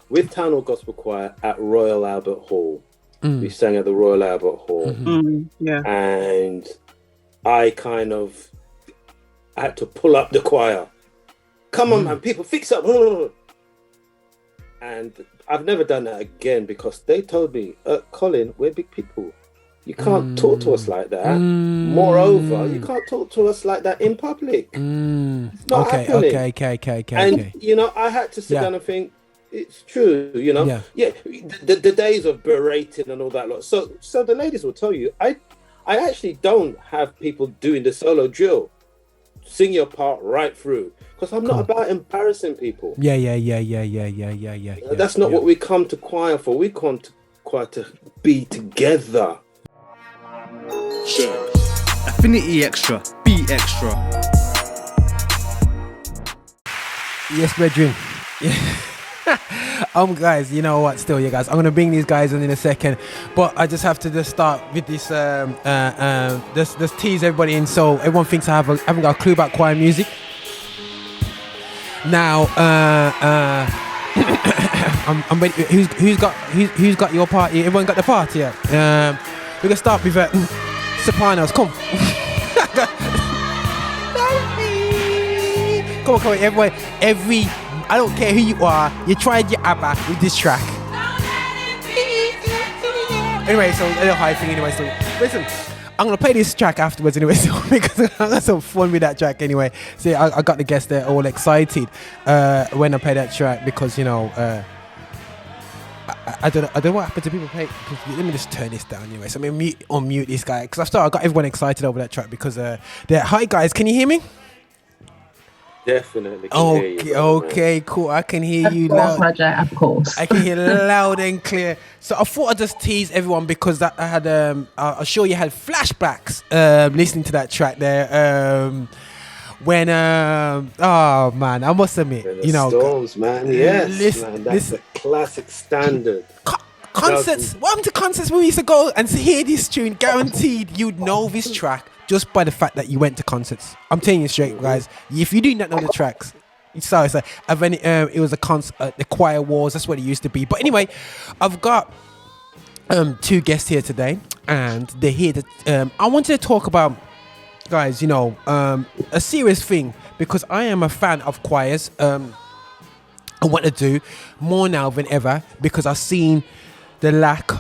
with Town Hall Gospel Choir at Royal Albert Hall. We sang at the Royal Albert Hall. Yeah. And I had to pull up the choir. Come on, man, people, fix up. And I've never done that again because they told me, Colin, we're big people. You can't talk to us like that. Moreover, you can't talk to us like that in public. It's not happening. Okay. And, you know, I had to sit down and think, it's true, you know. The days of berating and all that lot. So the ladies will tell you, I actually don't have people doing the solo drill. Sing your part right through, because I'm not about embarrassing people. Yeah. That's not what we come to choir for. We come to choir to be together. Affinity Extra, be extra. Yes, brethren. Guys, you know what? Still, you guys, I'm gonna bring these guys in a second, but I just have to just start with this. Just tease everybody in, so everyone thinks I haven't got a clue about choir music. Now, I'm ready. Who's got your part? Everyone got the part? Yeah. We're gonna start with sopranos. Come. Come on, every. I don't care who you are, you tried your ABBA with this track. Anyway, so a little high thing anyway. So listen, I'm gonna play this track afterwards anyway, so because I got some fun with that track anyway. See, I got the guests there all excited when I play that track because you know I don't know what happened to people play. Let me just turn this down anyway. So let me unmute this guy because I got everyone excited over that track because hi guys, can you hear me? Definitely. Okay, cool. I can hear you loud. Roger, of course. I can hear loud and clear. So I thought I'd just tease everyone because that I had I'm sure you had flashbacks listening to that track there. When oh man, I must admit, you know, Storms, man. Yes, man, that's a classic standard. Concerts. Welcome to concerts where we used to go and hear this tune. Guaranteed, you'd know this track just by the fact that you went to concerts. I'm telling you straight, guys. If you do not know the tracks, sorry, it was a concert, the choir wars. That's what it used to be. But anyway, I've got two guests here today, and they're here to. I wanted to talk about, guys, you know, a serious thing because I am a fan of choirs. I want to do more now than ever because I've seen the lack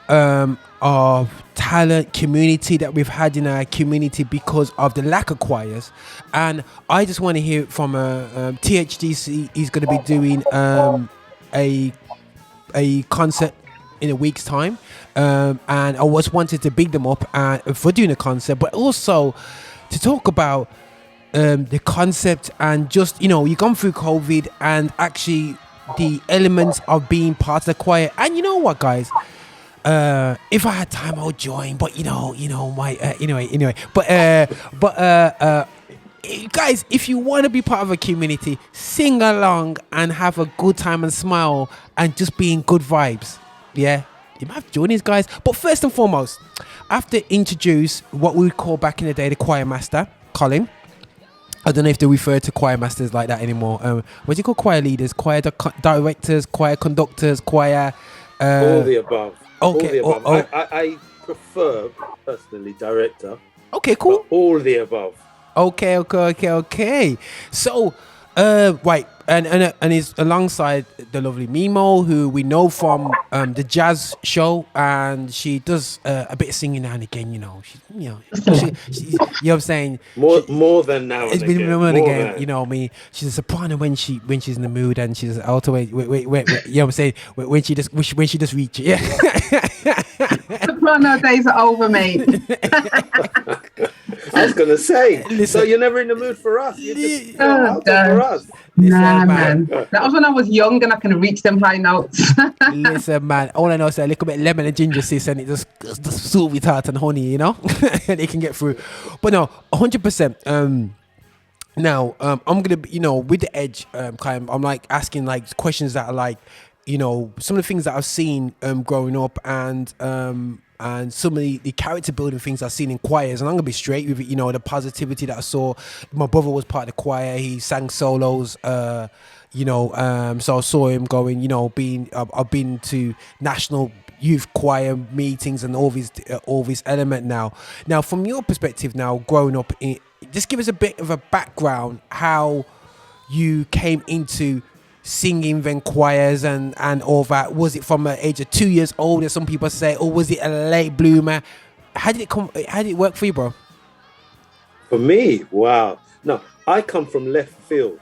of talent community that we've had in our community because of the lack of choirs, and I just want to hear from THDC. He's going to be doing a concert in a week's time, and I was wanted to big them up for doing a concert, but also to talk about the concept and just, you know, you've gone through COVID and actually the elements of being part of the choir. And you know what, guys, if I had time I would join, but you know my anyway, but guys, if you want to be part of a community, sing along and have a good time and smile and just be in good vibes. Yeah, you might have to join these guys. But first and foremost, I have to introduce what we would call back in the day the choir master, Colin. I don't know if they refer to choir masters like that anymore. What do you call choir leaders, choir directors, choir conductors, choir... all the above. Okay. All the above. I prefer, personally, director. Okay, cool. All the above. Okay. So, right, and he's alongside the lovely Mimo, who we know from the jazz show, and she does a bit of singing now and again. You know, she, you know what I'm saying. More than now. It's been more than again. You know me. She's a soprano when she's in the mood, and she's alto. Wait. You know what I'm saying. When she just reaches. Yeah. Soprano days are over, mate. I was gonna say. Listen, so you're never in the mood for us. You just for us. Nah, man. That was when I was young and I can reach them high notes. Listen, man. All I know is a little bit of lemon and ginger, sis, and it just sweet with tart and honey, you know, and it can get through. But no, 100%. Now, I'm gonna be, you know, with the edge, I'm like asking like questions that are like, you know, some of the things that I've seen growing up, and some of the character building things I've seen in choirs. And I'm gonna be straight with it, you know, the positivity that I saw. My brother was part of the choir. He sang solos. So I saw him going, I've been to national youth choir meetings and all this element now. Now, from your perspective now, growing up, just give us a bit of a background how you came into singing then choirs and all that. Was it from the age of 2 years old, as some people say, or was it a late bloomer? How did it work for you, bro? For me, wow. No, I come from left field.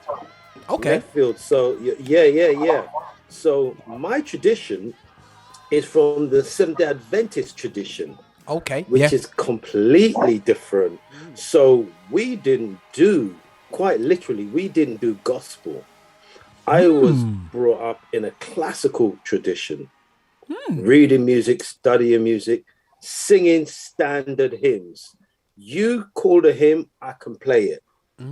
Okay. Left field. So yeah. So my tradition is from the Seventh-day Adventist tradition. Okay. Which is completely different. So we didn't do, quite literally, we didn't do gospel. I was brought up in a classical tradition, reading music, studying music, singing standard hymns. You call a hymn, I can play it.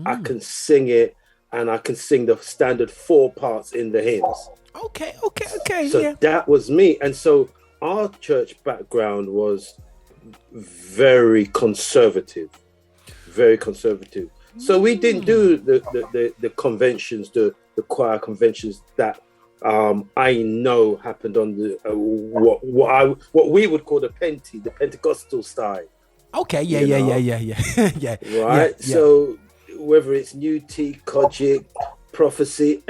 I can sing it, and I can sing the standard 4 parts in the hymns. Okay. So that was me. And so our church background was very conservative. So we didn't do the conventions, the choir conventions that I know happened on the what we would call the Pentecostal style. Okay, yeah. Right. So whether it's New Tea, Kojic, Prophecy,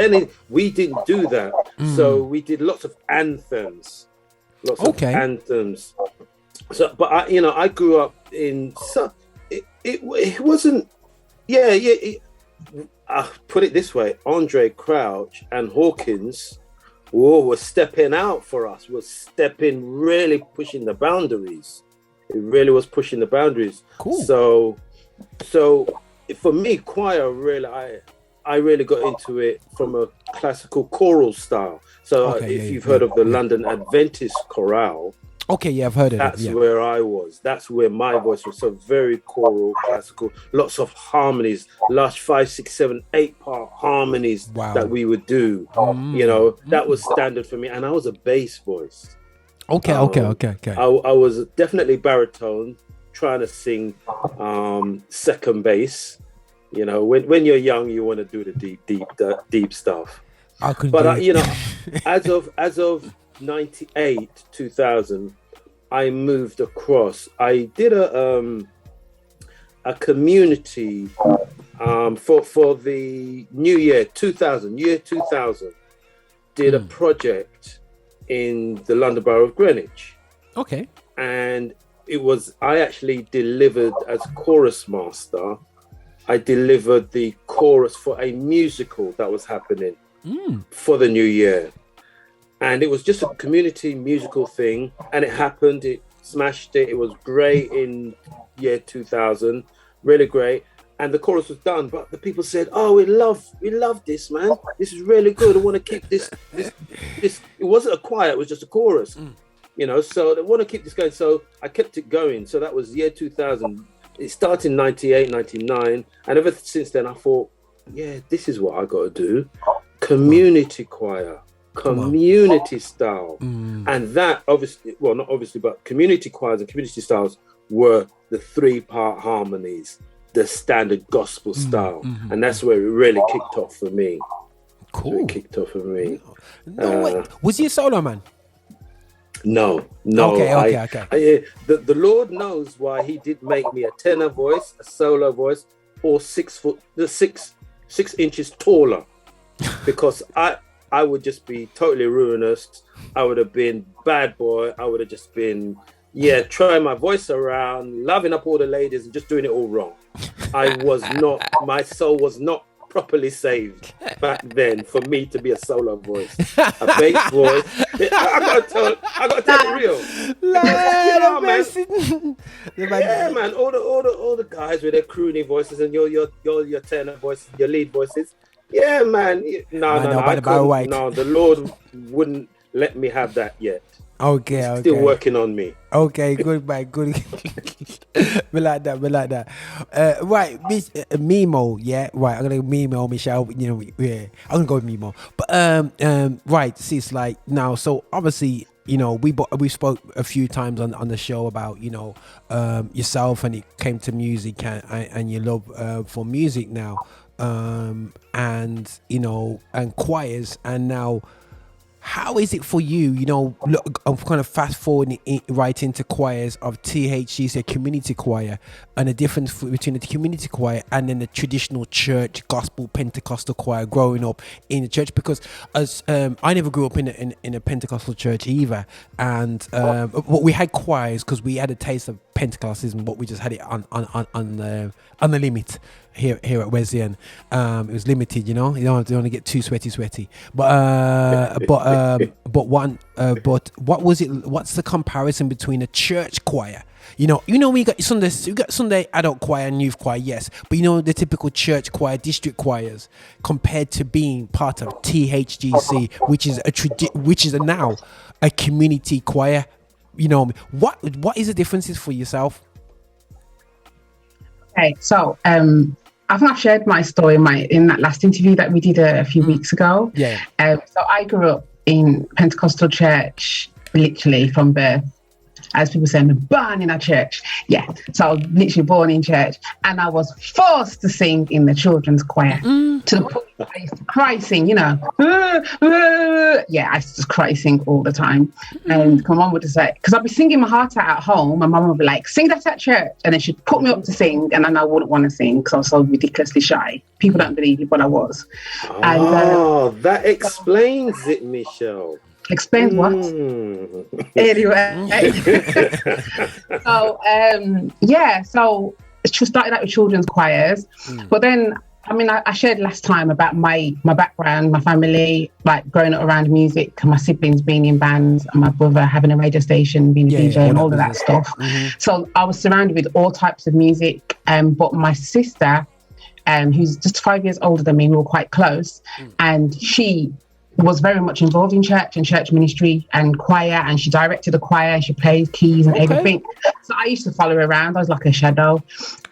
we didn't do that. So we did lots of anthems. So, but I grew up in it wasn't. I'll put it this way: Andre Crouch and Hawkins were stepping out for us. Was really pushing the boundaries. It really was pushing the boundaries. Cool. So for me, choir really, I really got into it from a classical choral style. So if you've heard of the London Adventist chorale. Okay, yeah, I've heard of it. That's where I was. That's where my voice was. So very choral, classical, lots of harmonies, lush 5, 6, 7, 8 part harmonies that we would do. That was standard for me. And I was a bass voice. Okay. I was definitely baritone, trying to sing second bass. When you're young, you want to do the deep stuff. As of 98, 2000, I moved across. I did a community for the new year 2000. Did a project in the London Borough of Greenwich. Okay. And I actually delivered as chorus master. I delivered the chorus for a musical that was happening for the new year. And it was just a community musical thing. And it happened. It smashed it. It was great in year 2000. Really great. And the chorus was done. But the people said, "Oh, we love this, man. This is really good. I want to keep this. It wasn't a choir. It was just a chorus. So they want to keep this going." So I kept it going. So that was year 2000. It started in 98, 99. And ever since then, I thought, this is what I got to do. Community choir. Community style. And that not obviously, but community choirs and community styles were the 3-part harmonies, the standard gospel style. And that's where it really kicked off for me. Cool. Wait. Was he a solo man? No. Okay. The Lord knows why he did make me a tenor voice, a solo voice, or 6 inches taller, because I would just be totally ruinous. I would have been bad boy. I would have just been, trying my voice around, loving up all the ladies and just doing it all wrong. My soul was not properly saved back then for me to be a solo voice, a bass voice. I gotta tell it real. Man. All the guys with their crooning voices and your tenor voices, your lead voices. Yeah, man. No. The Lord wouldn't let me have that yet. Okay. Still working on me. Okay, good, man. Good. We like that. Right, Mimo. Yeah, right. I'm gonna Mimo Michelle. I'm gonna go with Mimo. But right. See, it's like now. So obviously, we spoke a few times on the show about yourself, and it came to music and your love for music now. and and choirs, and now how is it for you? Look, I'm kind of fast forwarding right into choirs of THC, say community choir, and the difference between the community choir and then the traditional church gospel Pentecostal choir growing up in the church, because as I never grew up in a Pentecostal church either, and we had choirs because we had a taste of Pentecostalism, but we just had it on the limit here at Wesleyan. It was limited, you don't want to get too sweaty, but what was it? What's the comparison between a church choir? We got Sunday adult choir and youth choir, yes, but the typical church choir, district choirs, compared to being part of THGC, which is now a community choir. What is the differences for yourself? Okay, so I think I've shared my story in that last interview that we did a few weeks ago. Yeah. So I grew up in Pentecostal church, literally from birth. As people say, I'm born in a church. Yeah. So I was literally born in church, and I was forced to sing in the children's choir to the point where I used to cry sing, Yeah, I used to just cry sing all the time. And my mum would just say, because I'd be singing my heart out at home, my mum would be like, sing that at church. And then she'd put me up to sing, and then I wouldn't want to sing because I was so ridiculously shy. People don't believe it, but I was. That explains it, Michelle. Explains what? Anyway. So she started out with children's choirs, but then I shared last time about my background, my family, like growing up around music, and my siblings being in bands, and my brother having a radio station, being a DJ, and all of that stuff. So I was surrounded with all types of music, but my sister, who's just 5 years older than me, we were quite close, and she was very much involved in church and church ministry and choir, and she directed the choir and she played keys and everything. So I used to follow her around. I was like a shadow,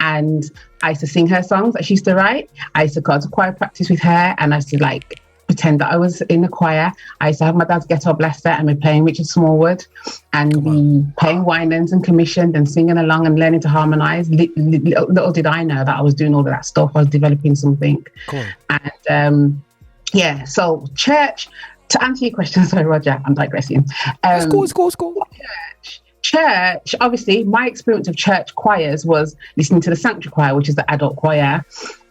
and I used to sing her songs that she used to write. I used to go to choir practice with her, and I used to pretend that I was in the choir. I used to have my dad's ghetto blaster, and we're playing Richard Smallwood, and we playing Winans and commissioned and singing along and learning to harmonise. Little did I know that I was doing all of that stuff. I was developing something. Cool. And so church, to answer your question, sorry, Roger, I'm digressing. School. Church, obviously, my experience of church choirs was listening to the sanctuary choir, which is the adult choir.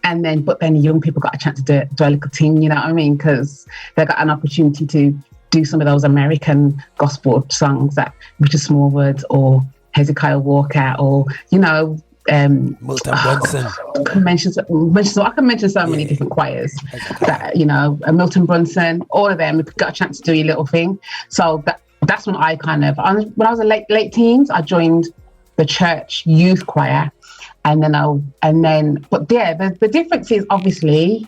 But then young people got a chance to do a little thing, you know what I mean? Because they got an opportunity to do some of those American gospel songs that Richard Smallwood or Hezekiah Walker or, Milton Brunson. I can mention so many different choirs that Milton Brunson, all of them got a chance to do a little thing. So that's when I when I was in late teens, I joined the church youth choir, the difference is obviously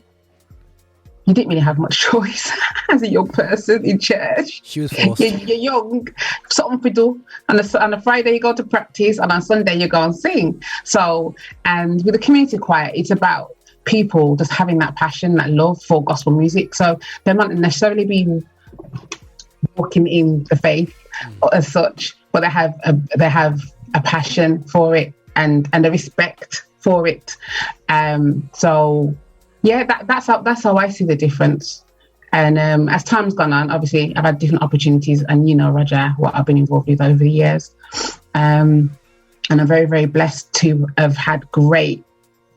you didn't really have much choice as a young person in church. She was forced. You're young, something to do. On a Friday you go to practice, and on Sunday you go and sing. So, and with the community choir, it's about people just having that passion, that love for gospel music. So they might not necessarily be walking in the faith as such, but they have a passion for it and a respect for it. That's how I see the difference. And as time's gone on, obviously I've had different opportunities, and Roger, what I've been involved with over the years. And I'm very, very blessed to have had great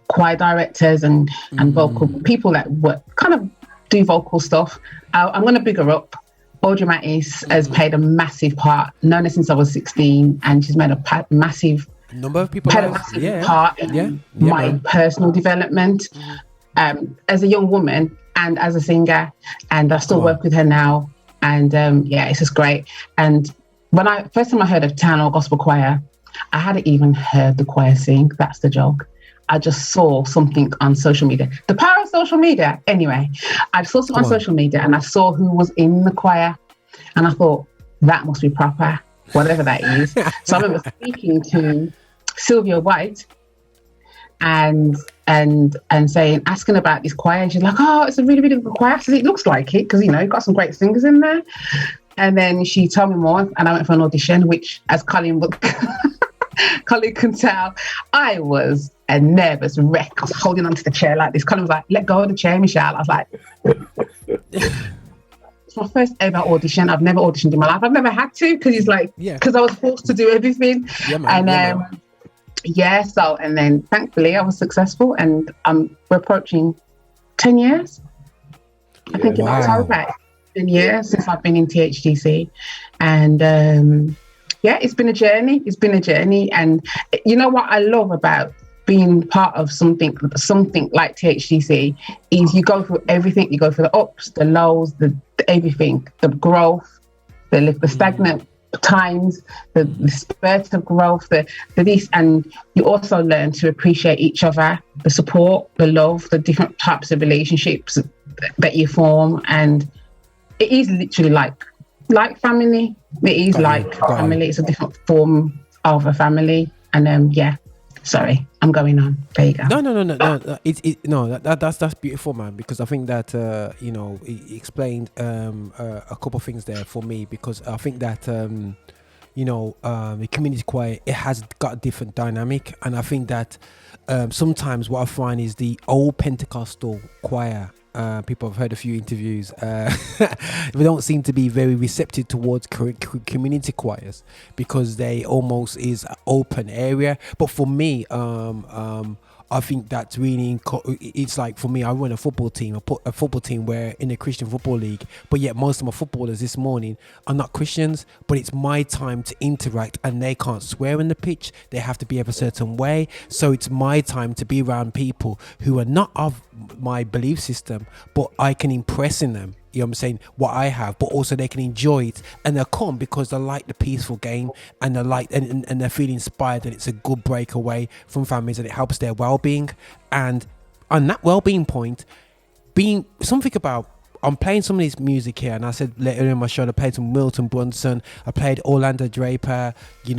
choir directors and vocal people that kind of do vocal stuff. I'm going to big her up. Audrey Mattis has played a massive part, known her since I was 16, and she's made a massive number of people part in my personal development. As a young woman and as a singer, and I still work with her now, and it's just great. And when first time I heard of Town Hall Gospel Choir, I hadn't even heard the choir sing. That's the joke. I just saw something on social media. The power of social media. Anyway, I saw something on social media, and I saw who was in the choir, and I thought, that must be proper, whatever that is. So I remember speaking to Sylvia White and asking about this choir, and she's like, oh, it's a really, really good choir. I said, it looks like it, because you've got some great singers in there. And then she told me more, and I went for an audition, which, as Colin can tell, I was a nervous wreck. I was holding onto the chair like this. Colin was like, let go of the chair, Michelle. I was like, it's my first ever audition. I've never auditioned in my life. I've never had to, because he's like, because I was forced to do everything. Yeah, man. And so, and then thankfully I was successful, and we're approaching 10 years. I think in October, 10 years since I've been in THDC. And it's been a journey. It's been a journey. And you know what I love about being part of something like THDC is you go through everything. You go through the ups, the lows, the everything, the growth, the stagnant times, the spurt of growth, the this, and you also learn to appreciate each other, the support, the love, the different types of relationships that you form. And it is literally like family. It is family. It's a different form of a family. And sorry, I'm going on. There you go. No. That's beautiful, man. Because I think that it explained a couple of things there for me. Because I think that the community choir, it has got a different dynamic, and I think that sometimes what I find is the old Pentecostal choir. People have heard a few interviews. We don't seem to be very receptive towards community choirs, because they almost is an open area. But for me, I think that's really, it's like, for me, I run a football team. I put a football team where in a Christian football league, but yet most of my footballers this morning are not Christians, but it's my time to interact, and they can't swear in the pitch. They have to behave a certain way. So it's my time to be around people who are not of my belief system, but I can impress in them. You know what I'm saying? What I have, but also they can enjoy it, and they'll come because they like the peaceful game, and they like and they feel inspired, and it's a good breakaway from families, and it helps their well-being. And on that well-being point, being something about, I'm playing some of this music here, and I said later in my show I played some Milton Brunson, I played Orlando Draper, the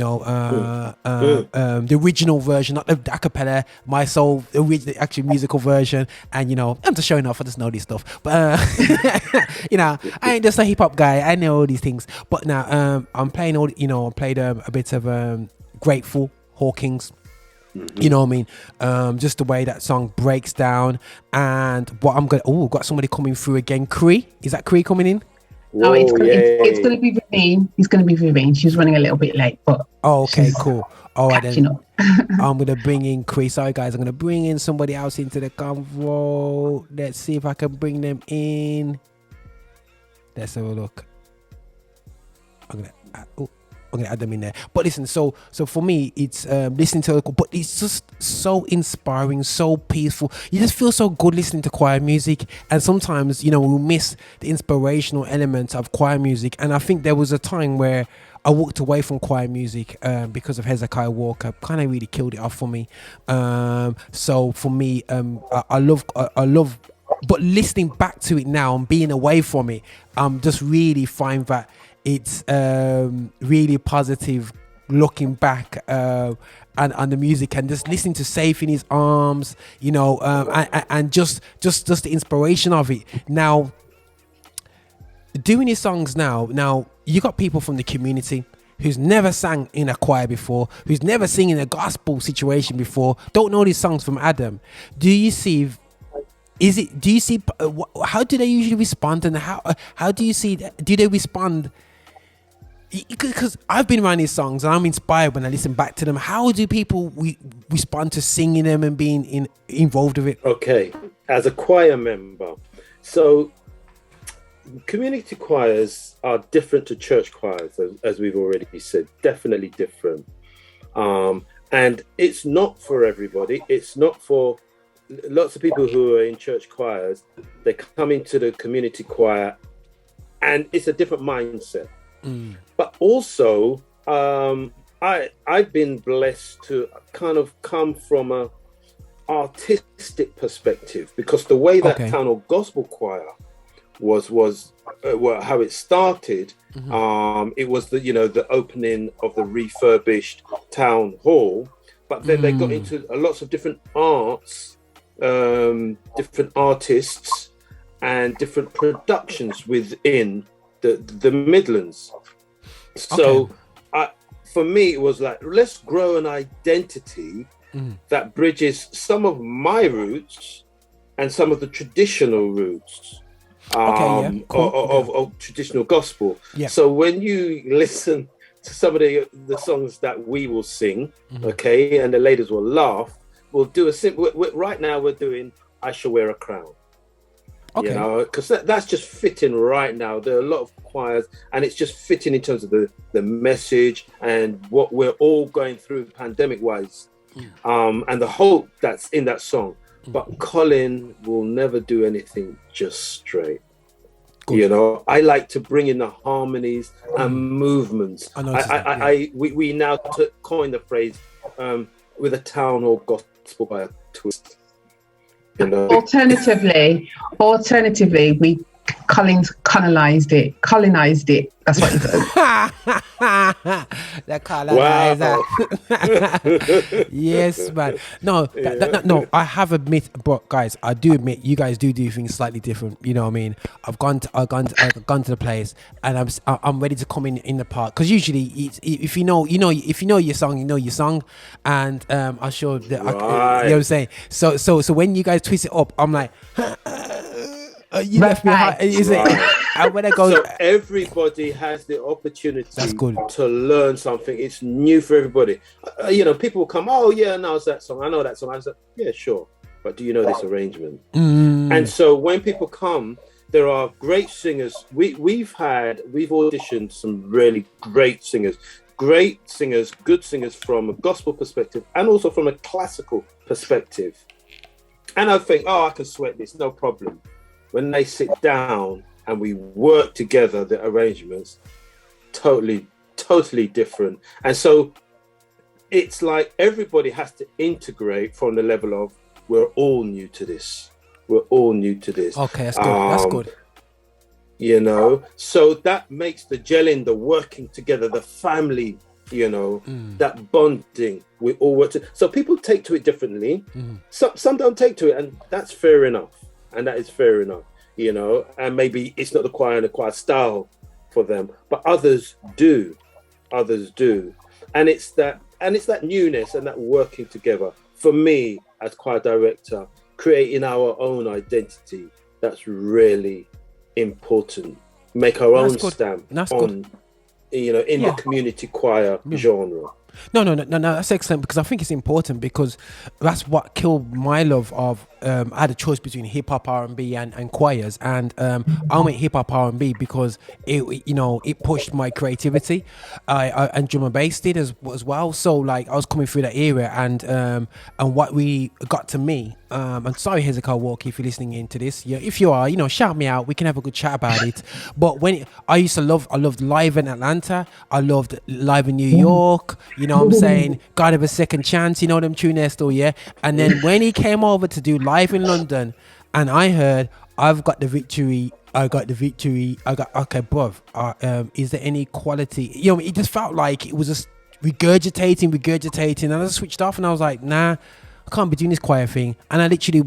original version, not the acapella, my soul, the actual musical version. And I'm just showing off, I just know this stuff, but I ain't just a hip-hop guy, I know all these things. But now I'm playing all, I played a bit of Grateful, Hawkins. You know what I mean? Just the way that song breaks down. And what I'm gonna, got somebody coming through again. Cree, is that Cree coming in? Whoa, it's gonna be Vivine. It's gonna be Vivine. She's running a little bit late, but okay, cool. All right, then up. I'm gonna bring in Cree. Sorry guys, I'm gonna bring in somebody else into the convo. Let's see if I can bring them in. Let's have a look. I'm gonna add them in there. But listen, so for me, it's listening to, but it's just so inspiring, so peaceful. You just feel so good listening to choir music. And sometimes we miss the inspirational elements of choir music. And I think there was a time where I walked away from choir music because of Hezekiah Walker. Kind of really killed it off for me. So for me, I love, but listening back to it now and being away from it, just really find that it's really positive looking back and the music, and just listening to Safe in His Arms, and just the inspiration of it. Now, doing these songs now you got people from the community who's never sang in a choir before, who's never sing in a gospel situation before, don't know these songs from Adam. Do you see how do they usually respond, and how do you see, do they respond? Because I've been around these songs and I'm inspired when I listen back to them. How do people respond to singing them and being involved with it? Okay, as a choir member, so community choirs are different to church choirs, as we've already said, definitely different. And it's not for everybody. It's not for lots of people who are in church choirs. They come into the community choir and it's a different mindset. But also, I've been blessed to kind of come from a artistic perspective, because the way that Town Hall Gospel Choir was how it started. It was the opening of the refurbished Town Hall, but then they got into lots of different arts, different artists, and different productions within the Midlands. So for me, it was like, let's grow an identity that bridges some of my roots and some of the traditional roots of traditional gospel. Yeah. So when you listen to some of the songs that we will sing, okay, and the ladies will laugh, we'll do a simple. Right now, we're doing "I Shall Wear a Crown." Okay. You know, because that's just fitting right now. There are a lot of choirs, and it's just fitting in terms of the message and what we're all going through pandemic-wise, and the hope that's in that song. But Colin will never do anything just straight. Good. You know, I like to bring in the harmonies and movements. We now coined the phrase with a town or gospel by a twist. You know? Alternatively, we colonized it. That's what he said. The colonizer. Wow. Yes, man. No, no. I have admit, but guys, I do admit you guys do things slightly different. You know what I mean? I've gone to the place, and I'm ready to come in the part, because usually if you know your song, and I'm sure that you know what I'm saying. So when you guys twist it up, I'm like. You left me high. Is it? And when I go, so everybody has the opportunity to learn something. It's new for everybody. You know, people will come, oh yeah, no, it's that song. I know that song. I said, yeah, sure, but do you know this arrangement? And so when people come, there are great singers. We've auditioned some really great singers, good singers from a gospel perspective and also from a classical perspective. And I think, I can sweat this, no problem. When they sit down and we work together, the arrangements totally different. And so it's like everybody has to integrate from the level of we're all new to this. Okay, that's good. That's good. You know, so that makes the gelling, the working together, the family, you know, that bonding. We all work together. So people take to it differently. Some don't take to it, and that's fair enough. And that is fair enough, you know, and maybe it's not the choir and the choir style for them, but others do. And it's that newness and that working together. For me, as choir director, creating our own identity, that's really important. Make our own stamp on, you know, in the community choir genre. No, that's excellent, because I think it's important, because that's what killed my love of I had a choice between hip hop, R&B and choirs, and I went hip hop R&B because it pushed my creativity. And drum and bass did as well. So like I was coming through that era, and what we got to me. I'm sorry, Hezekiah Walker, if you're listening into this. Yeah, if you are, shout me out. We can have a good chat about it. But I loved live in Atlanta. I loved live in New York. You know what I'm saying? God of a Second Chance. You know them tune there still, yeah. And then when he came over to do live in London, and I heard, I've got the victory. Okay, bruv. Is there any quality? It just felt like it was just regurgitating, and I just switched off, and I was like, nah, I can't be doing this choir thing. And I literally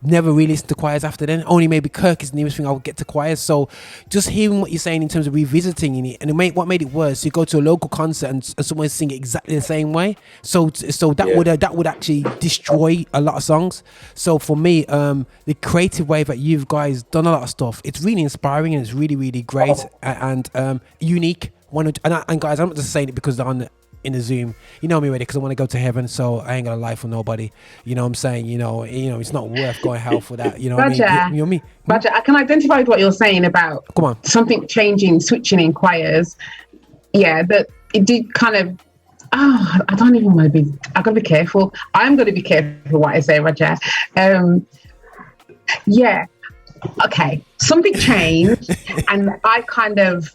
never really listened to choirs after then. Only maybe Kirk is the newest thing I would get to choirs. So just hearing what you're saying in terms of revisiting it, and what made it worse, you go to a local concert and someone sing it exactly the same way. So that would actually destroy a lot of songs. So for me, the creative way that you've guys done a lot of stuff, it's really inspiring, and it's really, really great and unique. And guys, I'm not just saying it because they're on in the Zoom, you know me already, because I want to go to heaven, so I ain't gonna lie for nobody. You know what I'm saying? It's not worth going hell for that. You know what I mean? You know me? Roger, I can identify with what you're saying about something changing, switching in choirs. Yeah, but it did kind of. I don't even want to be. I've got to be careful. I'm going to be careful what I say, Roger. Yeah. Okay. Something changed, and I kind of.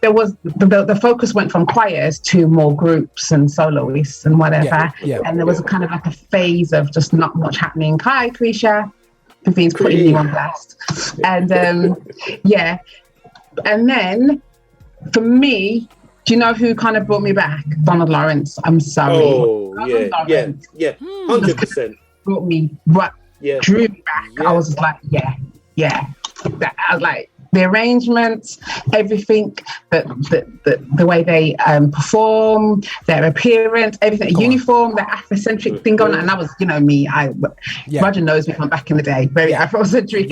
There was the focus went from choirs to more groups and soloists and whatever, and there was kind of like a phase of just not much happening. Hi, Krisha, Vivian's putting you on blast, and and then for me, do you know who kind of brought me back? Donald Lawrence. I'm sorry. Oh, Lawrence 100%. Brought me drew me back. I was just like, I was like, the arrangements, everything, the way they perform, their appearance, everything, uniform, the Afrocentric thing going on. And that was, me. Roger knows me from back in the day, very Afrocentric.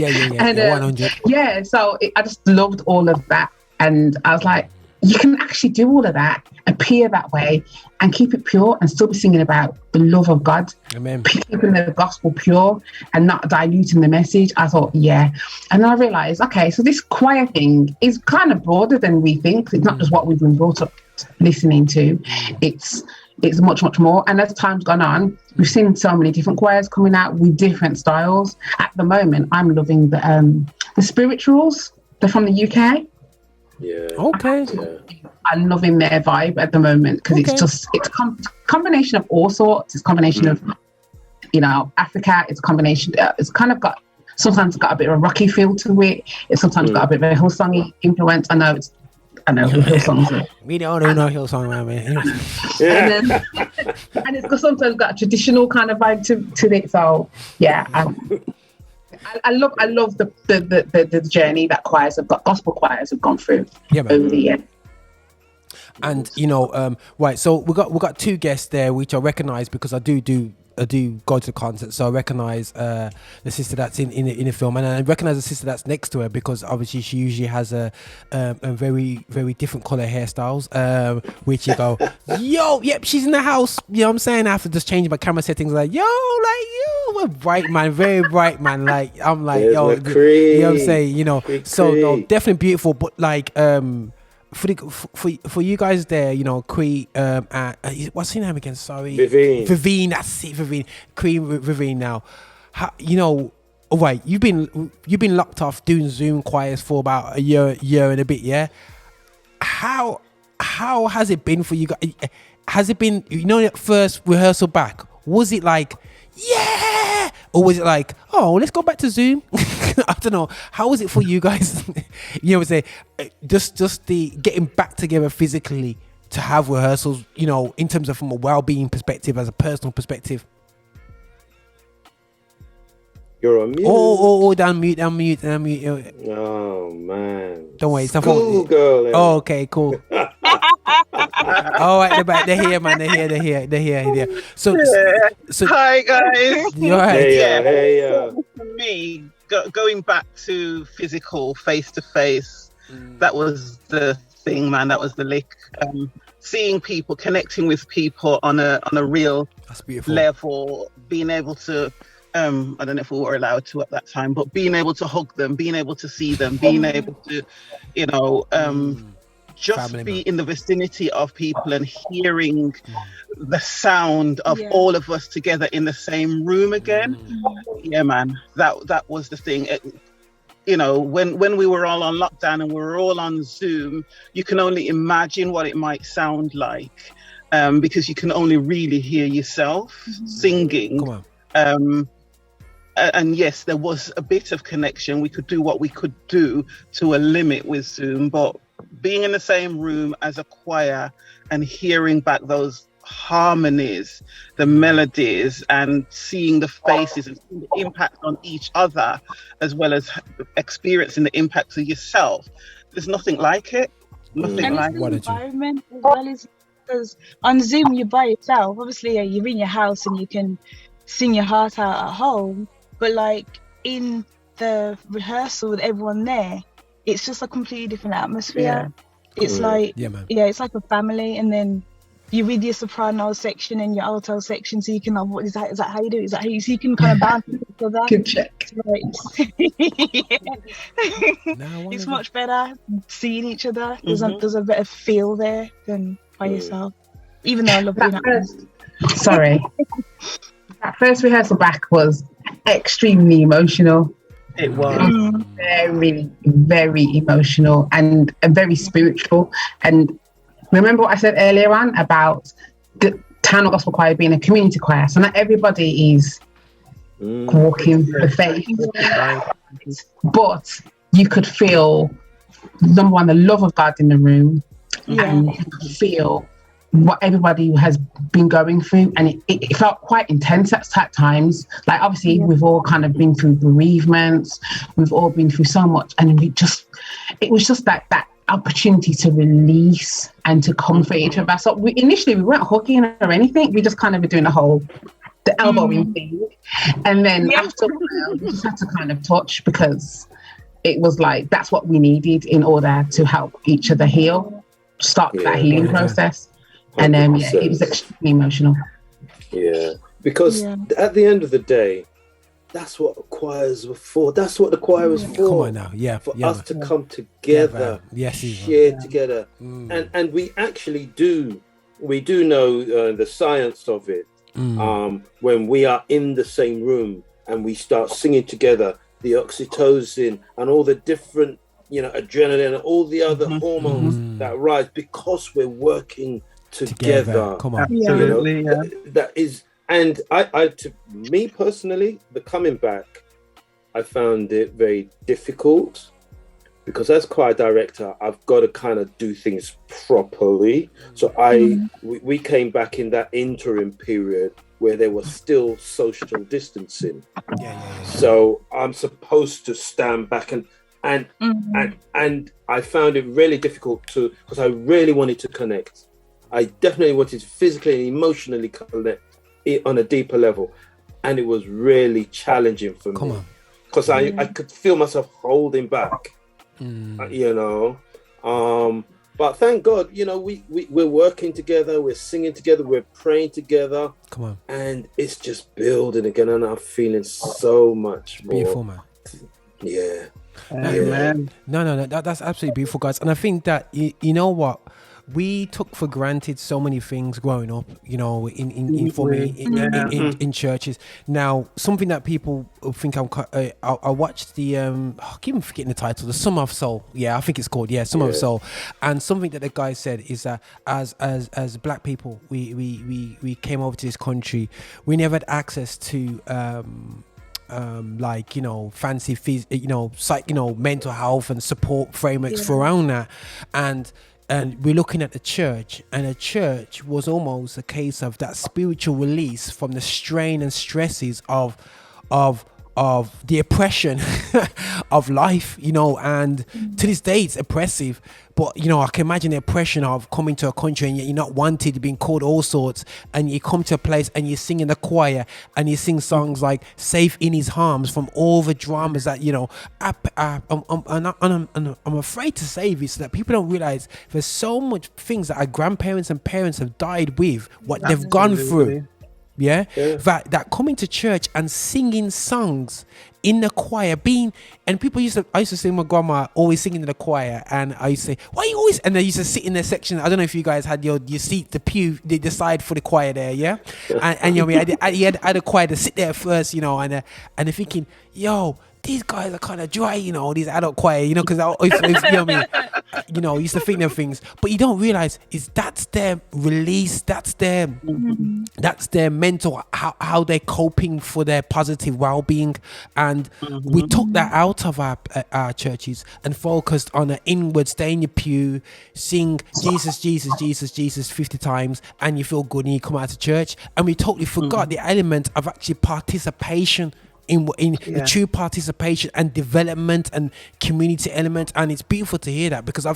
And so I just loved all of that, and I was like, you can actually do all of that, appear that way, and keep it pure, and still be singing about the love of God. Amen. Keeping the gospel pure and not diluting the message. I thought, and then I realized, okay, so this choir thing is kind of broader than we think. It's not just what we've been brought up listening to. It's much, much more. And as time's gone on, we've seen so many different choirs coming out with different styles. At the moment, I'm loving the spirituals. They're from the UK. Yeah. Okay. I'm loving their vibe at the moment, because it's a combination of all sorts. It's a combination of, Africa. It's a combination. It's kind of sometimes got a bit of a rocky feel to it. It's sometimes got a bit of a Hillsongy influence. I know Hillsongs. We don't know Hillsong, man. And it's sometimes got a traditional kind of vibe to it. So I love the journey that gospel choirs have gone through over the years. And right, so we got two guests there, which I recognise because I do go to concerts, so I recognise the sister that's in the film, and I recognise the sister that's next to her because obviously she usually has a very, very different colour hairstyles, which you go, she's in the house. You know what I'm saying? I have to just change my camera settings, like a bright man, very bright man. Like I'm like, you know what I'm saying? So no, definitely beautiful, but like for you guys there, Cree, what's her name again? Sorry, Vivine. That's it, Vivine. Cree, Vivine. Now, all right. You've been locked off doing Zoom choirs for about a year and a bit. Yeah. How has it been for you guys? Has it been that first rehearsal back? Was it like or was it like, let's go back to Zoom? I don't know. How was it for you guys? Just the getting back together physically to have rehearsals, in terms of from a well-being perspective, as a personal perspective. You're on mute. Down mute. Oh man. Don't worry. Cool girl. Oh, okay, cool. All right, they're here, man. They're here. So hi guys. You're right. For me, going back to physical, face to face, that was the thing, man. That was the lick. Seeing people, connecting with people on a real level, being able to. I don't know if we were allowed to at that time, but being able to hug them, being able to see them, being able to, just be in the vicinity of people and hearing the sound of all of us together in the same room again. Yeah, man, that was the thing. When we were all on lockdown and we were all on Zoom, you can only imagine what it might sound like, because you can only really hear yourself singing. Come on. And yes, there was a bit of connection. We could do what we could do to a limit with Zoom, but being in the same room as a choir and hearing back those harmonies, the melodies, and seeing the faces and seeing the impact on each other, as well as experiencing the impact of yourself, there's nothing like it. Nothing like it. Environment as well, as because on Zoom you're by yourself. Obviously, you're in your house and you can sing your heart out at home. But like in the rehearsal with everyone there, it's just a completely different atmosphere. Yeah. It's like, it's like a family. And then you're with your soprano section and your alto section, so you can, what is that? Is that how you do it? Is that how you? So you can kind of bounce each other. Good check. It's much better seeing each other. There's a better feel there than by yourself. Even though I love being at home. Sorry. That first rehearsal back was extremely emotional. It was very, very emotional and very spiritual. And remember what I said earlier on about the Town Gospel Choir being a community choir. So not everybody is walking the faith, but you could feel, number one, the love of God in the room, and you could feel what everybody has been going through, and it felt quite intense at times. Like obviously we've all kind of been through bereavements, we've all been through so much, and it was just that opportunity to release and to comfort each other. So initially we weren't hugging or anything, we just kind of were doing the elbowing thing, and then after a while we just had to kind of touch, because it was like that's what we needed in order to help each other heal, start that healing process. And then it was extremely emotional. Yeah, because at the end of the day, that's what choirs were for. That's what the choir was for. Come on now, for us to come together, share together, and we actually do. We do know the science of it. When we are in the same room and we start singing together, the oxytocin and all the different, adrenaline and all the other hormones that rise because we're working together. Come on, absolutely. That is, and I, to me personally, the coming back, I found it very difficult because as choir director, I've got to kind of do things properly. So we came back in that interim period where there was still social distancing. So I'm supposed to stand back and I found it really difficult because I really wanted to connect. I definitely wanted to physically and emotionally connect it on a deeper level, and it was really challenging for me because I could feel myself holding back, but thank God, we're working together, we're singing together, we're praying together, and it's just building again, and I'm feeling so much more beautiful, man. No, that's absolutely beautiful, guys. And I think that you know what, we took for granted so many things growing up, in churches. Now, something that people think I watched the I keep forgetting the title, the Summer of Soul. Yeah, I think it's called Summer of Soul. And something that the guy said is that as black people, we came over to this country, we never had access to fancy mental health and support frameworks around that, and we're looking at the church, and the church was almost a case of that spiritual release from the strain and stresses of the oppression of life, and to this day it's oppressive. But I can imagine the oppression of coming to a country and yet you're not wanted, being called all sorts, and you come to a place and you sing in the choir and you sing songs like "Safe in His Arms" from all the dramas that I'm afraid to say this, that people don't realize there's so much things that our grandparents and parents have died with, what they've gone through. That coming to church and singing songs in the choir, and people I used to see my grandma always singing in the choir, and I used to say, why you always, and they used to sit in their section. I don't know if you guys had your seat, the pew, the side for the choir there, and you had a choir to sit there first, and they're thinking, these guys are kind of dry, these adult choir, because I used to think them things, but you don't realize that's their release, that's their mental, how they're coping for their positive well-being, and we took that out of our churches and focused on an inward, stay in your pew, sing Jesus, Jesus, Jesus, Jesus 50 times, and you feel good and you come out of church, and we totally forgot the element of actually participation in the true participation and development and community element. And it's beautiful to hear that, because I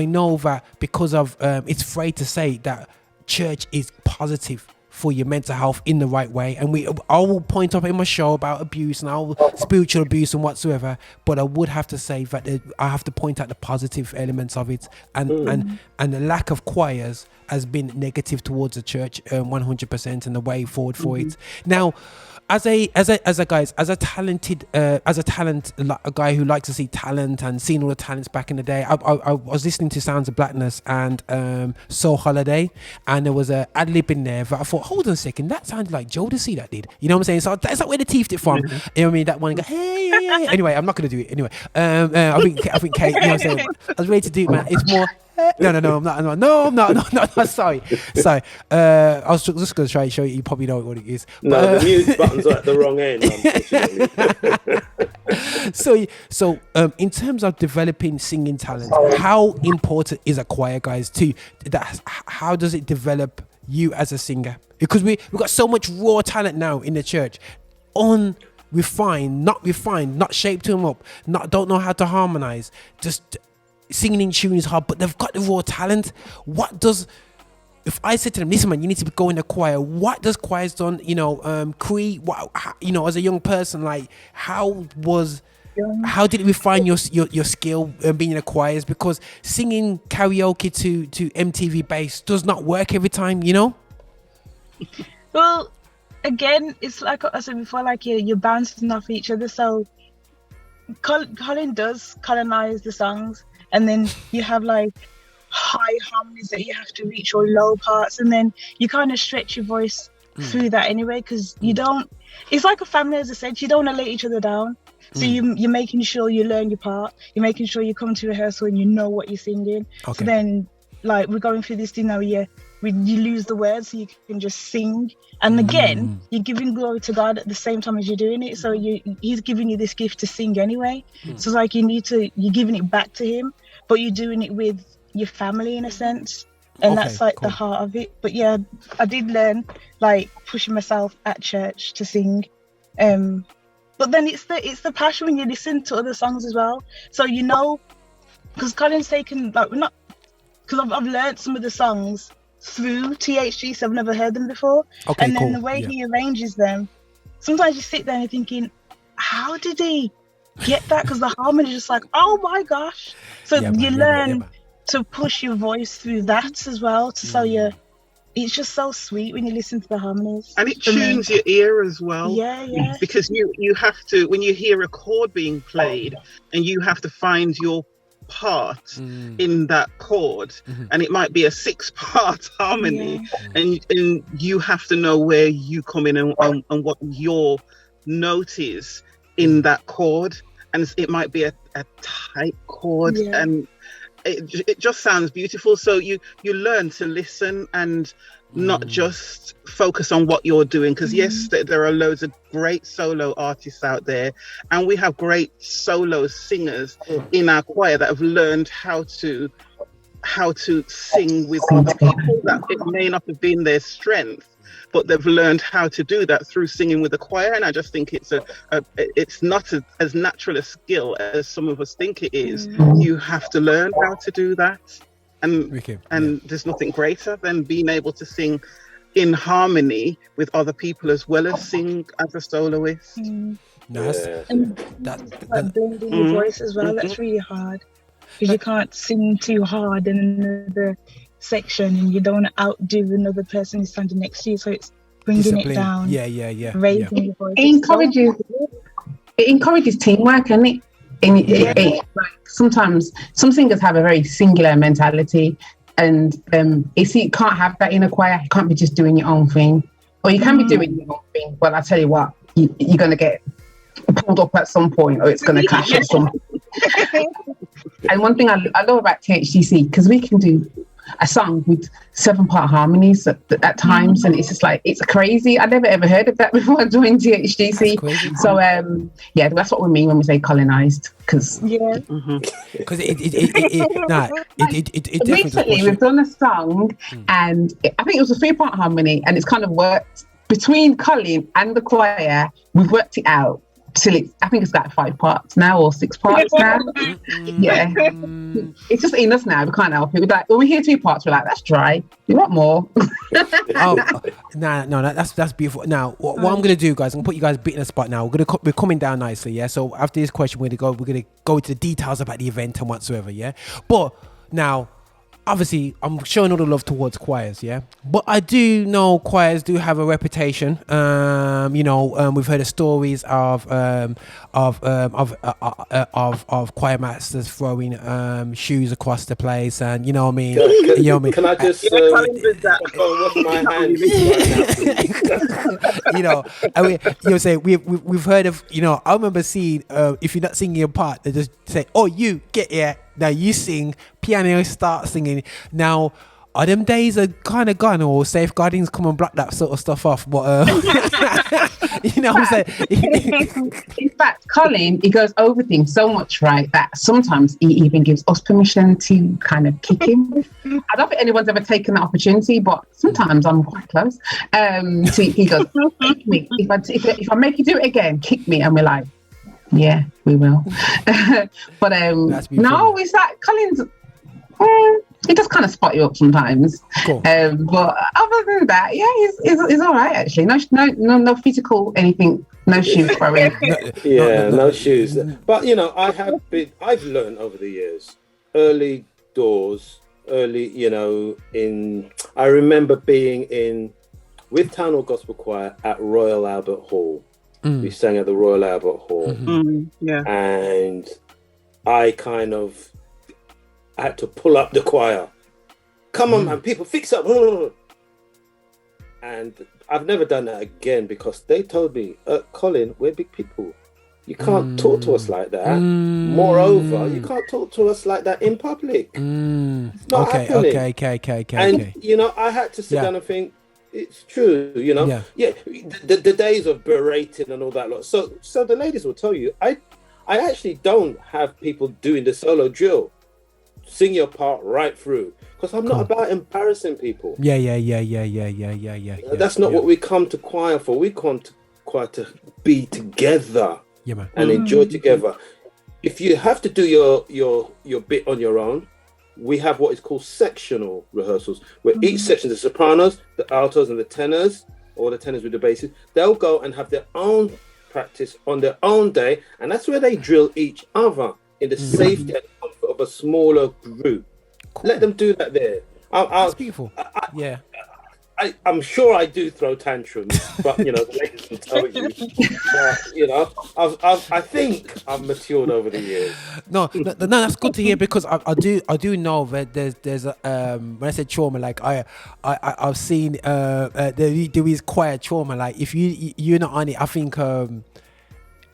know that because of it's afraid to say that church is positive for your mental health in the right way, and I will point up in my show about abuse and spiritual abuse and whatsoever, but I would have to say that I have to point out the positive elements of it, and the lack of choirs has been negative towards the church 100%, and the way forward for it. Now, as a guy who likes to see talent and seeing all the talents back in the day, I was listening to Sounds of Blackness and Soul Holiday, and there was a ad lib in there that I thought, hold on a second, that sounded like Jodeci that did. You know what I'm saying? So that's like where the teeth it from. You know what I mean? That one go, hey. Anyway, I'm not gonna do it anyway. I think Kate, you know what I'm saying? I was ready to do it, man. It's more No, I'm not. No, I'm not. Sorry. I was just going to try and show you. You probably know what it is. No, the mute button's at the wrong end, unfortunately. So, in terms of developing singing talent, how important is a choir, guys? How does it develop you as a singer? Because we've got so much raw talent now in the church, not refined, not shaped them up, don't know how to harmonize, just singing in tune is hard, but they've got the raw talent. If I said to them, listen man, you need to go in the choir, what does choirs done, as a young person, like how did it refine your skill being in the choirs? Because singing karaoke to MTV bass does not work every time, Well, again, it's like I said before, like you're bouncing off each other. So Colin does colonize the songs, and then you have like high harmonies that you have to reach, or low parts, and then you kind of stretch your voice through that anyway, because it's like a family, as I said, you don't want to let each other down. So you're making sure you learn your part, you're making sure you come to rehearsal and you know what you're singing. Okay. So then, like, we're going through this thing now, you lose the words, so you can just sing. And again, you're giving glory to God at the same time as you're doing it. So he's giving you this gift to sing anyway. So it's like you're giving it back to him, but you're doing it with your family in a sense. And that's like the heart of it. But yeah, I did learn, like, pushing myself at church to sing. But then it's the passion when you listen to other songs as well. So because Colin's taken, like, because I've learned some of the songs through THG, so I've never heard them before. Okay, and then the way he arranges them, sometimes you sit there and you're thinking, how did he get that? Because the harmony is just like, oh my gosh. So you learn to push your voice through that as well. It's just so sweet when you listen to the harmonies. And it tunes your ear as well. Yeah. Because you have to, when you hear a chord being played, and you have to find your part in that chord, and it might be a 6-part harmony, and you have to know where you come in and what your note is in that chord, and it might be a tight chord, and it just sounds beautiful. So you learn to listen and not just focus on what you're doing, because yes, there are loads of great solo artists out there, and we have great solo singers in our choir that have learned how to sing with other people. That it may not have been their strength, but they've learned how to do that through singing with the choir. And I just think it's it's not as natural a skill as some of us think it is. You have to learn how to do that. And there's nothing greater than being able to sing in harmony with other people as well as sing as a soloist. Blending your voice as well, that's really hard, because you can't sing too hard in another section, and you don't want to outdo another person who's standing next to you, so it's bringing it down, raising your voice. It encourages teamwork, and like, sometimes some singers have a very singular mentality, and you can't have that in a choir. You can't be just doing your own thing, or you can be doing your own thing, but I tell you what, you're going to get pulled up at some point, or it's going to clash at some point. And one thing I love about THCC, because we can do a song with 7-part harmonies at times, and it's just like, it's crazy. I never ever heard of that before I joined THDC. So that's what we mean when we say colonized, because recently we've done a song, and I think it was a 3-part harmony, and it's kind of worked between Colin and the choir. We've worked it out till I think it's like 5 parts now, or 6 parts now. It's just enough now. We can't help it. We're like, when we hear 2 parts, we're like, that's dry. You want more? That's beautiful. Now, what I'm gonna do, guys, I'm gonna put you guys a bit in a spot now. We're coming down nicely, yeah. So after this question, we're gonna go into the details about the event and whatsoever, yeah. But now, obviously, I'm showing all the love towards choirs, yeah. But I do know choirs do have a reputation. We've heard of stories of choir masters throwing shoes across the place, and you know what I mean. Can I just wash my hands? We've heard of, I remember seeing if you're not singing your part, they just say, "Oh, you get here." Now you sing, piano start singing. Now, are them days are kind of gone, or safeguardings come and block that sort of stuff off? But you know what I'm saying? In fact, Colin, he goes over things so much, right, that sometimes he even gives us permission to kind of kick him. I don't think anyone's ever taken that opportunity, but sometimes I'm quite close. So he goes, kick me. If I make you do it again, kick me. And we're like, yeah, we will. But no, it's like Colin's... he does kind of spot you up sometimes. Cool. But other than that, yeah, he's all right actually. No physical anything. No shoes throwing. No shoes. But you know, I've learned over the years, early doors, you know, I remember being with Town Hall Gospel Choir at Royal Albert Hall. We sang at the Royal Albert Hall. And I kind of had to pull up the choir. Come on, man, people, fix up. And I've never done that again because they told me, Colin, we're big people. You can't talk to us like that. Moreover, you can't talk to us like that in public. It's not happening. Okay. And, you know, I had to sit down and think, it's true, you know? Yeah. The days of berating and all that lot. So the ladies will tell you, I actually don't have people doing the solo drill. Sing your part right through, because I'm not about embarrassing people. Yeah. That's not what we come to choir for. We come to choir to be together, man, and enjoy together. If you have to do your bit on your own, we have what is called sectional rehearsals, where each section, the sopranos, the altos, and the tenors, or the tenors with the basses, they'll go and have their own practice on their own day, and that's where they drill each other in the safety and comfort of a smaller group. Cool. Let them do that there. That's beautiful. I'm sure I do throw tantrums, but you know, the ladies will tell you. You know, I think I've matured over the years. No, that's good to hear, because I do know that there's a when I say trauma, like I've seen there is choir trauma. Like if you're not on it, I think.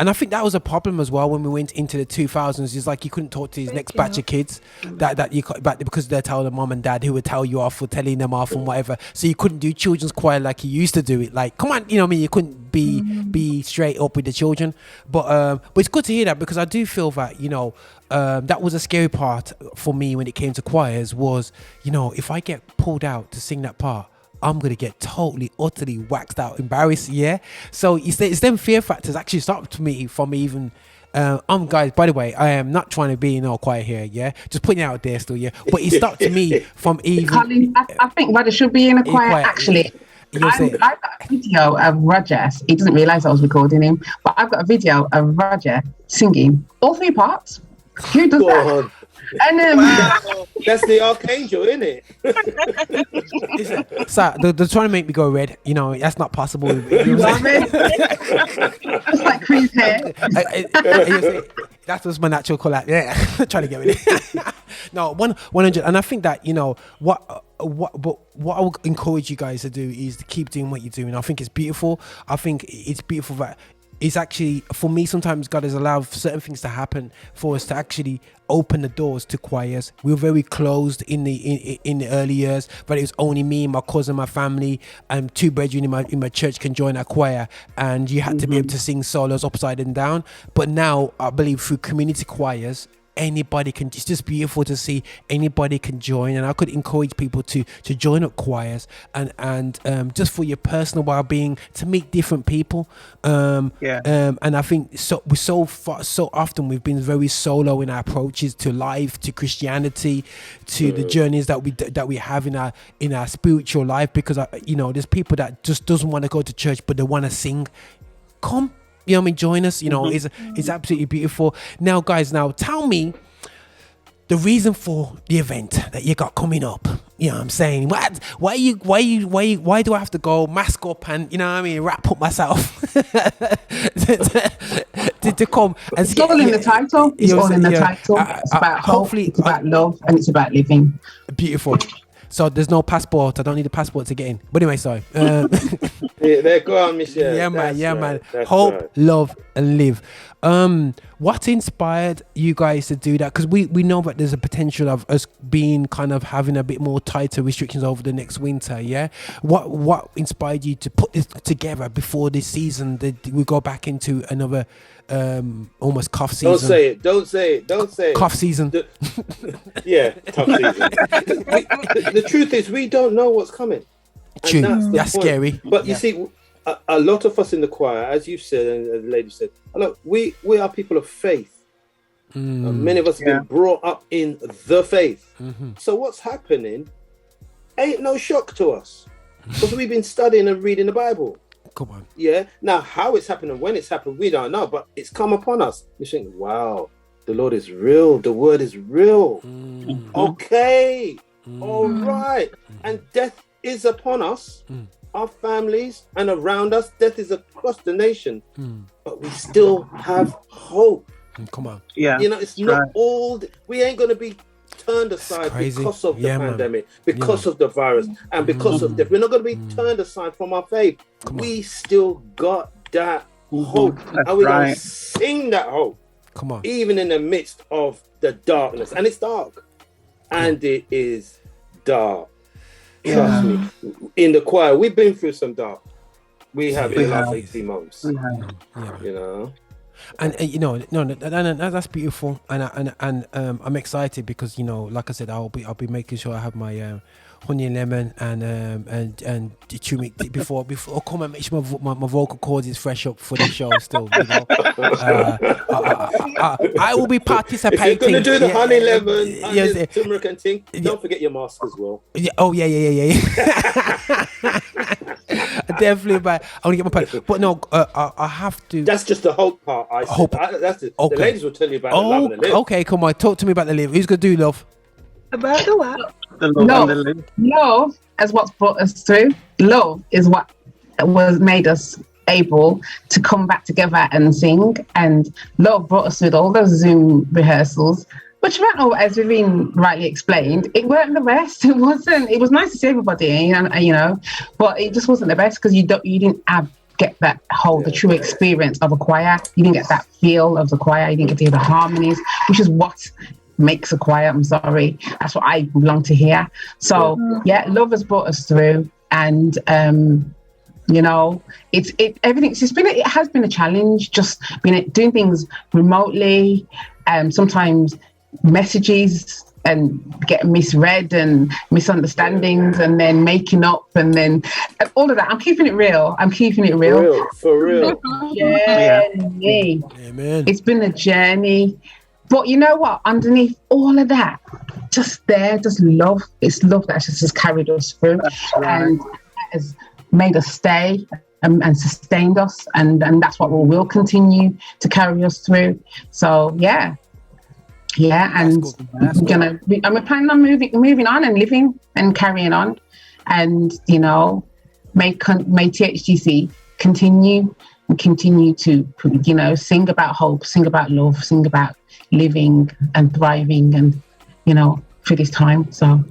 And I think that was a problem as well when we went into the 2000s. It's like you couldn't talk to his next batch of kids because they're telling their mom and dad who would tell you off or telling them off and whatever. So you couldn't do children's choir like you used to do it. Like, come on, you know what I mean? You couldn't be straight up with the children. But it's good to hear that, because I do feel that, you know, that was a scary part for me when it came to choirs was, you know, if I get pulled out to sing that part, I'm going to get totally, utterly waxed out, embarrassed, yeah? So it's them fear factors actually stopped me from even... guys, by the way, I am not trying to be, you know, quiet here, yeah? Just putting it out there still, yeah? But it stopped me from even... Colin, I think Roger should be in a choir, actually. I've got a video of Roger. He doesn't realise I was recording him, but I've got a video of Roger singing all three parts. Who does that? And that's the archangel, isn't it? So they're trying to make me go red. You know, that's not possible. You know it's like Cree's hair. That was my natural colour. Yeah, trying to get rid of it. No, 100. And I think that, you know, what I would encourage you guys to do is to keep doing what you're doing. I think it's beautiful. I think it's beautiful that it's actually, for me, sometimes God has allowed certain things to happen for us to actually open the doors to choirs. We were very closed in the early years, but it was only me, my cousin, my family, and two brethren in my church can join a choir, and you had to be able to sing solos upside and down. But now I believe through community choirs, anybody can, it's just beautiful to see anybody can join, and I could encourage people to join up choirs and just for your personal well-being, to meet different people, and I think so often we've been very solo in our approaches to life, to Christianity, to the journeys that we have in our spiritual life, because you know, there's people that just doesn't want to go to church but they want to sing. Come, you know what I mean, join us, you know. It's absolutely beautiful. Now guys, tell me the reason for the event that you got coming up. You know what I'm saying? Why do I have to go mask up and, you know what I mean, wrap up myself to come and it's all in the title. It's all in the title. It's about hope, it's about love, and it's about living. Beautiful. So there's no passport. I don't need a passport to get in. But anyway, sorry. There go on, Michelle. Yeah, man. That's Hope, right. love, and live. what inspired you guys to do that? Because we know that there's a potential of us being kind of having a bit more tighter restrictions over the next winter. Yeah, what inspired you to put this together before this season? That we go back into another almost cuff season. Don't say it. Cuff season. Yeah, tough season. The truth is, we don't know what's coming. True. That's scary. But you see, a lot of us in the choir, as you said, and the lady said, look, we are people of faith. Many of us have been brought up in the faith. So what's happening ain't no shock to us, because we've been studying and reading the Bible. Come on. Yeah. Now, how it's happened and when it's happened, we don't know, but it's come upon us. You think, wow, the Lord is real. The word is real. Okay. All right. And death is upon us, our families, and around us. Death is across the nation. But we still have hope. Come on. Yeah. You know, it's not all. We ain't going to be turned aside because of the pandemic, because of the virus, and because of death. We're not going to be turned aside from our faith. We still got that hope. And we're going to sing that hope. Come on. Even in the midst of the darkness. And it's dark. And it is dark. Trust me. In the choir, we've been through some dark. We have in the last 18 months. You know? And you know, no, that's beautiful, and I'm excited because, you know, like I said, I'll be making sure I have my honey and lemon and turmeric before I'll come and make sure my vocal cords is fresh up for the show still. You know? I will be participating. If you're gonna do the honey, lemon, turmeric and thing, don't forget your mask as well. Yeah. Oh yeah. Definitely, but I want to get my part. But no, I have to. That's just the hope part. The ladies will tell you about the love and the live. Okay, come on, talk to me about the live. Who's gonna do love? About the what? The love and the live. Love is what's brought us through. Love is what made us able to come back together and sing. And love brought us through all those Zoom rehearsals. Which, as Vivian rightly explained, it weren't the best. It wasn't. It was nice to see everybody, you know, but it just wasn't the best because you didn't get that the true experience of a choir. You didn't get that feel of the choir. You didn't get to hear the harmonies, which is what makes a choir. I'm sorry, that's what I long to hear. So love has brought us through, and you know, it has been a challenge. Just doing things remotely, sometimes messages and getting misread and misunderstandings and then making up and then all of that. I'm keeping it real. For real. Journey. Amen. It's been a journey. But you know what? Underneath all of that, just love. It's love that just carried us through and has made us stay and sustained us. And that's what will continue to carry us through. So, and I'm planning on moving on and living and carrying on, and you know, may THGC continue to, you know, sing about hope, sing about love, sing about living and thriving, and you know, through this time. So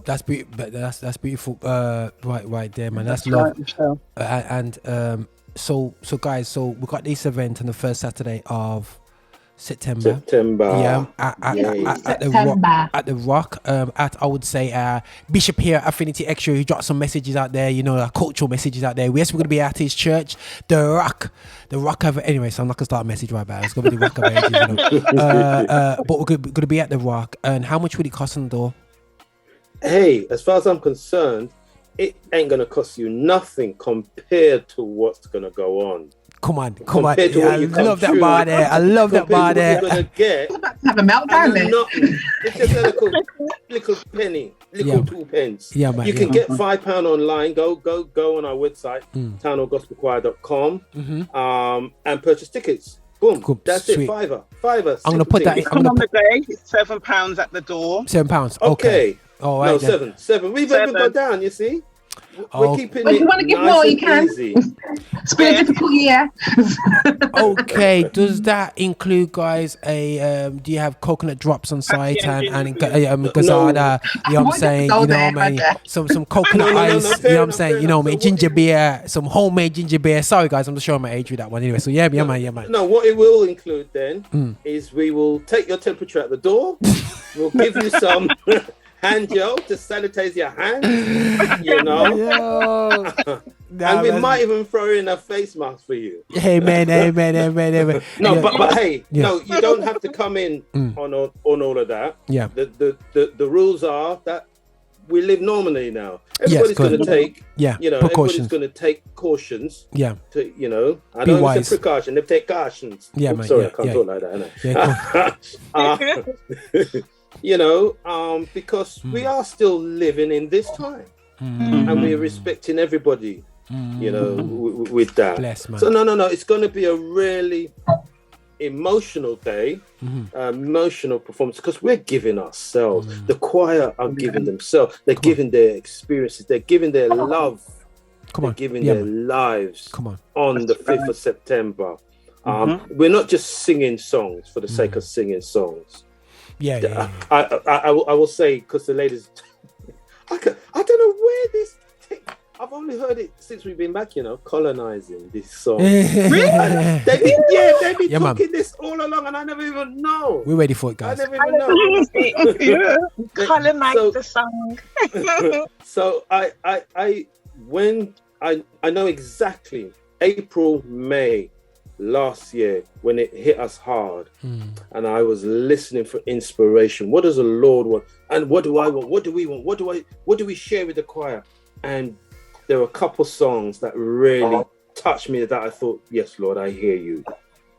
that's beautiful. That's beautiful. Right there, man. That's love. So guys, we got this event on the first Saturday of September. At the Rock. I would say Bishop here, Affinity Xtra, who dropped some messages out there, you know, cultural messages out there. Yes, we're gonna be at his church, the Rock of. Anyway, so I'm not gonna start a message right back. It's gonna be the Rock of Ages, you know. But we're gonna be at the Rock. And how much would it cost on the door? Hey, as far as I'm concerned, it ain't gonna cost you nothing compared to what's gonna go on. Come on. I love that bar there. You're gonna get. Have a meltdown there. It's just a little penny, 2 pence. Yeah, man. You can get £5 online. Go on our website, townhallgospelchoir.com, and purchase tickets. Boom. Cool. That's Sweet. it. Fiver. I'm gonna put that. On the day, it's £7 at the door. £7. Okay. All right. No, 7. We've even gone down. You see. We're keeping But if it you want to give nice more, you and can. easy. It's been a difficult year. Okay, does that include, guys, do you have coconut drops on site and gazada? You know what I'm saying? You know what I mean? Some coconut ice. You know what I'm saying? You know what I mean? Ginger beer, some homemade ginger beer. Sorry, guys, I'm just showing my age with that one anyway. So yeah, man. No, what it will include then is we will take your temperature at the door. We'll give you some hand gel to sanitize your hands, you know. And we might even throw in a face mask for you. Amen. No, but hey, no, you don't have to come in on all of that. Yeah. The rules are that we live normally now. Everybody's going to take, everybody's going to take cautions. Yeah. To, you know, I Be know wise. it's a precaution. They take cautions. Yeah, man. Sorry, I can't talk like that. You know, because we are still living in this time, and we're respecting everybody. You know, with that. Bless, man. So no, it's going to be a really emotional day, emotional performance, because we're giving ourselves. The choir are giving themselves. They're giving their experiences. They're giving their love. They're giving their lives. On the 5th of September. We're not just singing songs for the sake of singing songs. Yeah. I will say, because the ladies, I don't know where this. I've only heard it since we've been back, you know, colonizing this song. Really? They've been talking this all along, and I never even know. We're ready for it, guys. I never even know. Colonize the song. So I know exactly April, May last year when it hit us hard, and I was listening for inspiration. What does the Lord want? And what do I want? What do we want? What do we share with the choir? And there were a couple songs that really touched me that I thought, yes, Lord, I hear you.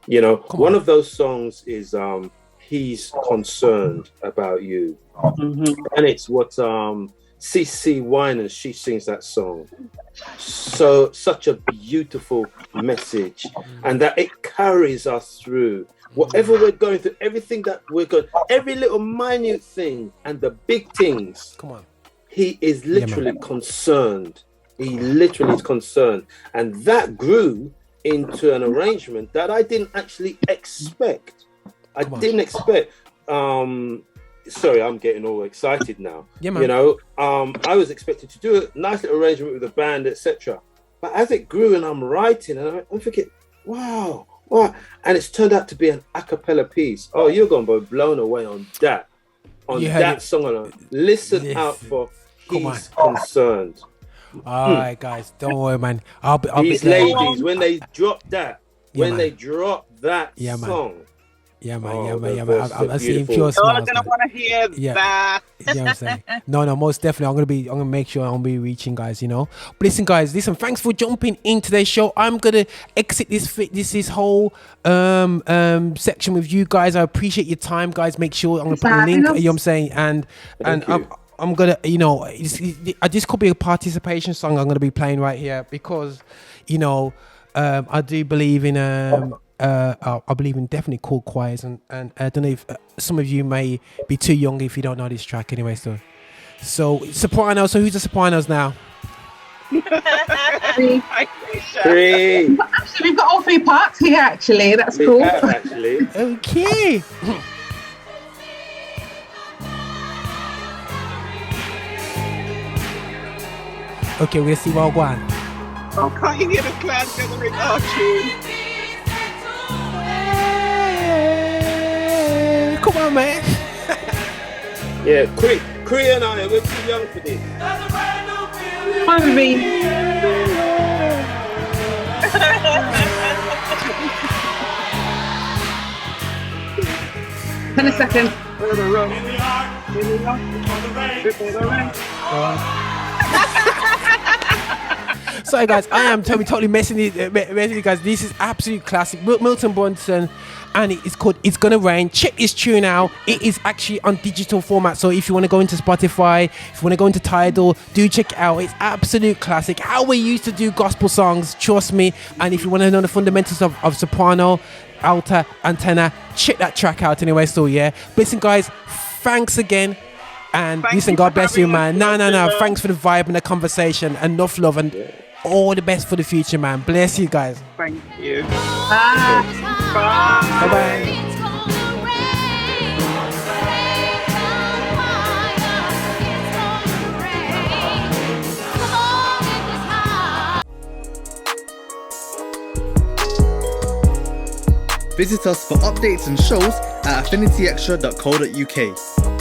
You know, one of those songs is He's Concerned About You. And it's what CC Winans, she sings that song. So such a beautiful message, and that it carries us through whatever we're going through, everything that we're going, every little minute thing and the big things. He is literally concerned. He literally is concerned. And that grew into an arrangement that I didn't actually expect. I didn't expect. Sorry, I'm getting all excited now. You know, I was expected to do a nice little arrangement with the band, etc. But as it grew and I'm writing, and I'm thinking, wow. And it's turned out to be an a cappella piece. Oh, you're going to be blown away on that. Song alone. Listen out for He's Concerned. All right, guys, don't worry, man. These ladies, when they drop that, song. Yeah, man. I'm seeing pure smiles. I'm gonna want to hear that. You know what I'm saying? No, most definitely. I'm gonna make sure I'm gonna be reaching, guys. You know. But listen, guys. Thanks for jumping in today's show. I'm gonna exit this whole section with you guys. I appreciate your time, guys. Make sure I'm gonna put a link. You know what I'm saying? And I'm gonna, you know, this could be a participation song I'm gonna be playing right here because, you know, I do believe in I believe in definitely cool choirs, and I don't know if some of you may be too young if you don't know this track anyway. So soprano. So who's the sopranos now? Three. Actually, we've got all 3 parts here. Actually, that's cool. Actually, okay. Okay, we'll see what we're going. Oh, can't you hear the clouds gathering? Oh, tune. Come on, man. Yeah, Cree and I, we're too young for this. I mean, 10 seconds. Sorry, guys, I am totally messing you guys. This is absolute classic. Milton Brunson, and it's called It's Gonna Rain. Check this tune out. It is actually on digital format, so if you want to go into Spotify, if you want to go into Tidal, do check it out. It's absolute classic. How we used to do gospel songs, trust me. And if you want to know the fundamentals of soprano, alto, and tenor, check that track out anyway. So yeah, but listen, guys, thanks again And listen, God bless you, man. No. Thanks for the vibe and the conversation. Enough love and all the best for the future, man. Bless you guys. Thank you. Bye. Bye-bye. Visit us for updates and shows at affinityextra.co.uk.